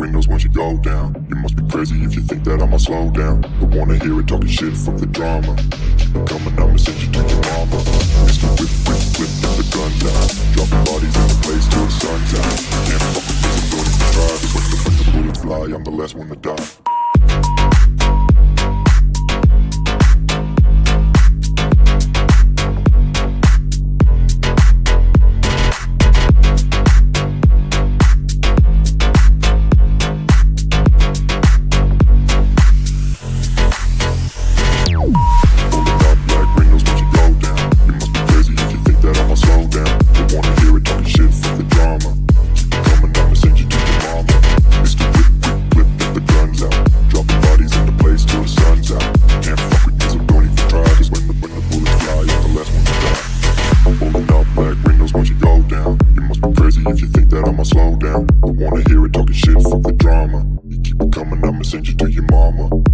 windows once you go down. You must be crazy if you think that I'ma slow down. Don't wanna hear it talking shit, fuck the drama. Keep it coming, I'ma send you to your mama. Mr. Whip, whip, whip, get the guns out. Dropping bodies in the place till the sun's out. Can't fuck with me, so don't even try. Cause when the bullets fly, I'm the last one to die. If you think that I'ma slow down, don't wanna hear it talking shit, fuck the drama. You keep it coming, I'ma send you to your mama.